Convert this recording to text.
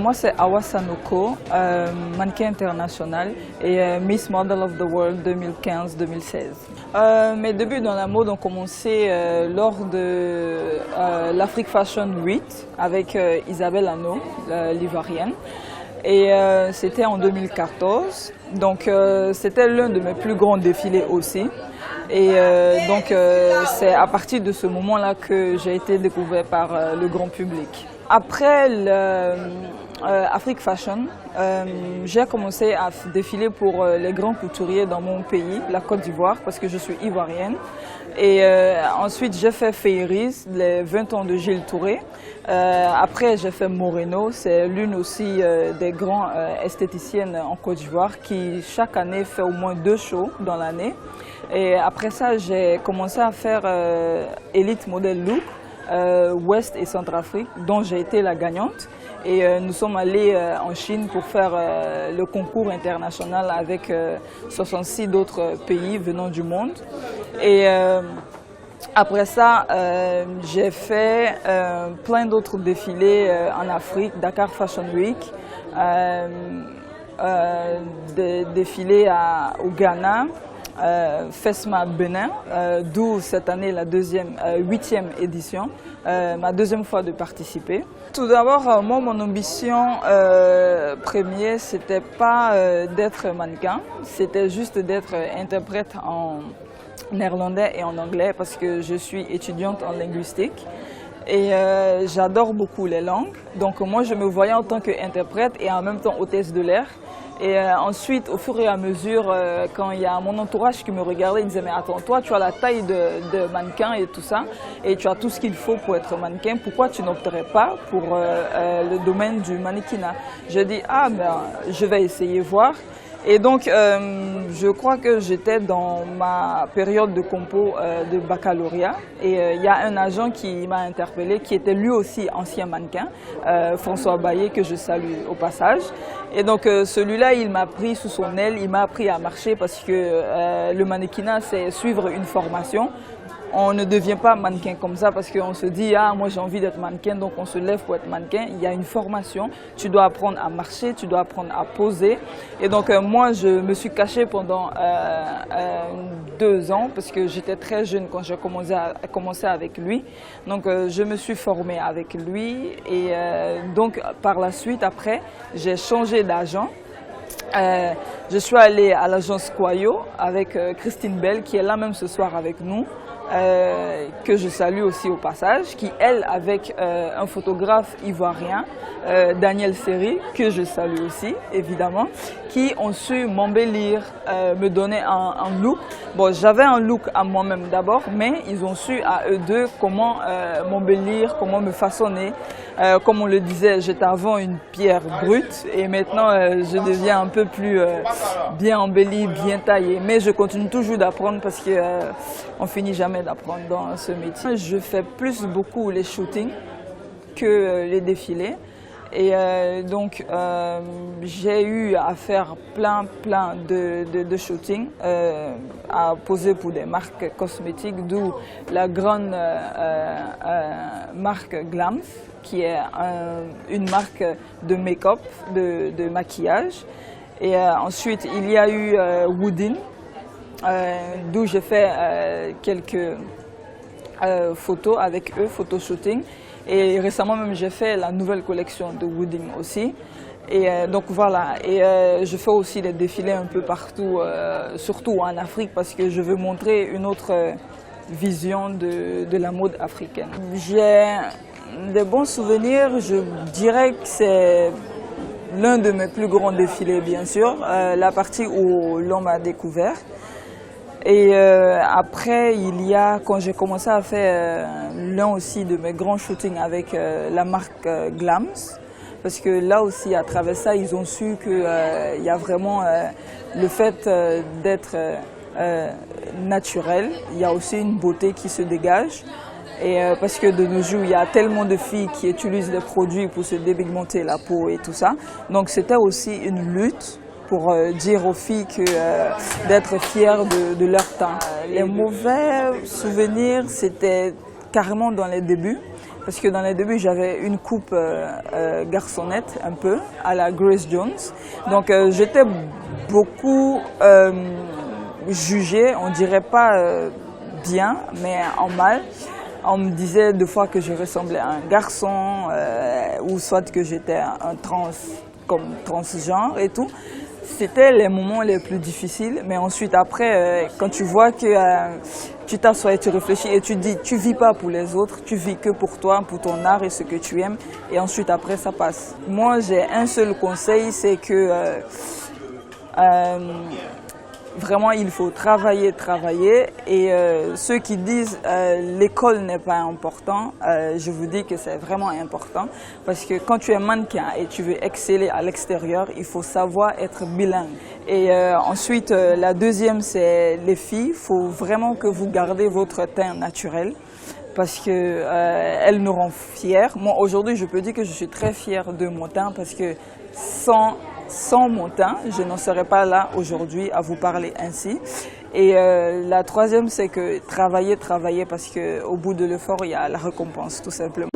Moi, c'est Awa Sanoko, mannequin international et Miss Model of the World 2015-2016. Mes débuts dans la mode ont commencé lors de l'Afrique Fashion Week avec Isabelle Hanno, l'Ivoirienne. Et c'était en 2014, donc c'était l'un de mes plus grands défilés aussi. Et donc c'est à partir de ce moment-là que j'ai été découvert par le grand public. Après l'Afrique Fashion, j'ai commencé à défiler pour les grands couturiers dans mon pays, la Côte d'Ivoire, parce que je suis ivoirienne. Et ensuite, j'ai fait Fairies, les 20 ans de Gilles Touré. Après, j'ai fait Moreno, c'est l'une aussi des grands esthéticiennes en Côte d'Ivoire qui, chaque année, fait au moins 2 shows dans l'année. Et après ça, j'ai commencé à faire Elite Model Look, Ouest et Centrafrique, dont j'ai été la gagnante. Et nous sommes allés en Chine pour faire le concours international avec 66 d'autres pays venant du monde. Et après ça, j'ai fait plein d'autres défilés en Afrique, Dakar Fashion Week, des défilés au Ghana, FESMA Benin, d'où cette année la 8e édition, ma 2e fois de participer. Tout d'abord, moi, mon ambition première, c'était pas d'être mannequin, c'était juste d'être interprète en néerlandais et en anglais parce que je suis étudiante en linguistique. Et j'adore beaucoup les langues, donc moi je me voyais en tant qu'interprète et en même temps hôtesse de l'air. Et ensuite, au fur et à mesure, quand il y a mon entourage qui me regardait, il me disait « Mais attends, toi tu as la taille de mannequin et tout ça, et tu as tout ce qu'il faut pour être mannequin, pourquoi tu n'opterais pas pour le domaine du mannequinat ?» Je dis « Ah ben, je vais essayer voir ». Et donc, je crois que j'étais dans ma période de compo de baccalauréat et il y a un agent qui m'a interpellé, qui était lui aussi ancien mannequin, François Baillet, que je salue au passage. Et donc, celui-là, il m'a pris sous son aile, il m'a appris à marcher parce que le mannequinat, c'est suivre une formation. On ne devient pas mannequin comme ça parce qu'on se dit « Ah, moi j'ai envie d'être mannequin, donc on se lève pour être mannequin ». Il y a une formation, tu dois apprendre à marcher, tu dois apprendre à poser. Et donc moi, je me suis cachée pendant 2 ans parce que j'étais très jeune quand j'ai commencé avec lui. Donc je me suis formée avec lui et donc par la suite, après, j'ai changé d'agent. Je suis allée à l'agence Quayo avec Christine Bell qui est là même ce soir avec nous. Que je salue aussi au passage, qui elle avec un photographe ivoirien, Daniel Seri, que je salue aussi évidemment, qui ont su m'embellir, me donner un look. Bon, j'avais un look à moi-même d'abord, mais ils ont su à eux deux comment m'embellir, comment me façonner. Comme on le disait, j'étais avant une pierre brute et maintenant je deviens un peu plus bien embellie, bien taillée. Mais je continue toujours d'apprendre parce qu'on finit jamais d'apprendre dans ce métier. Je fais beaucoup les shootings que les défilés. Et donc j'ai eu à faire plein de shootings, à poser pour des marques cosmétiques, d'où la grande marque Glams, qui est une marque de make-up, de maquillage. Et ensuite il y a eu Woodin, d'où j'ai fait quelques photos avec eux, photoshooting. Et récemment même j'ai fait la nouvelle collection de Wooding aussi. Et donc voilà, et je fais aussi des défilés un peu partout, surtout en Afrique parce que je veux montrer une autre vision de la mode africaine. J'ai des bons souvenirs, je dirais que c'est l'un de mes plus grands défilés bien sûr, la partie où l'on m'a découvert. Et après, quand j'ai commencé à faire l'un aussi de mes grands shootings avec la marque Glams, parce que là aussi, à travers ça, ils ont su qu'il y a vraiment le fait d'être naturel, il y a aussi une beauté qui se dégage. Et parce que de nos jours, il y a tellement de filles qui utilisent des produits pour se dépigmenter la peau et tout ça. Donc c'était aussi une lutte pour dire aux filles d'être fières de leur teint. Les mauvais souvenirs, c'était carrément dans les débuts, parce que dans les débuts j'avais une coupe garçonnette un peu à la Grace Jones. Donc j'étais beaucoup jugée, on dirait pas bien, mais en mal. On me disait deux fois que je ressemblais à un garçon ou soit que j'étais comme transgenre et tout. C'était les moments les plus difficiles, mais ensuite après, quand tu vois que tu t'assois et tu réfléchis et tu dis, tu vis pas pour les autres, tu vis que pour toi, pour ton art et ce que tu aimes, et ensuite après ça passe. Moi j'ai un seul conseil, c'est que vraiment il faut travailler, et ceux qui disent l'école n'est pas important, je vous dis que c'est vraiment important parce que quand tu es mannequin et tu veux exceller à l'extérieur, il faut savoir être bilingue. Et ensuite la deuxième c'est les filles, il faut vraiment que vous gardez votre teint naturel parce que elle nous rend fiers. Moi aujourd'hui je peux dire que je suis très fière de mon teint parce que sans mon teint, je n'en serais pas là aujourd'hui à vous parler ainsi. Et la troisième, c'est que travailler parce qu'au bout de l'effort, il y a la récompense, tout simplement.